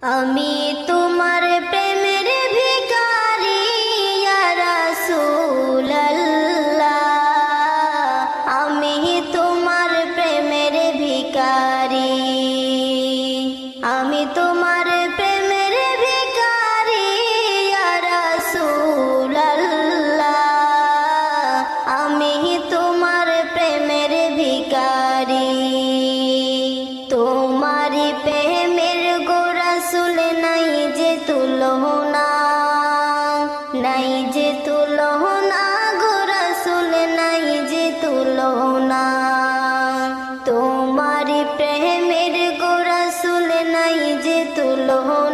আমি তোমার প্রেমের ভিখারি ইয়া রাসূলুল্লাহ, আমি তোমার প্রেমের ভিখারি, আমি তোমার প্রেমের ভিখারি ইয়া রাসূলুল্লাহ, আমি তোমার প্রেমের ভিখারি। তোমারি প্রেমের গো রাসূল নাই যে তুলনা, নাই যে তুলনা গো রাসূল নাই যে তুলনা। তোমারি প্রেমের গো রাসূল নাই যে তুলনা।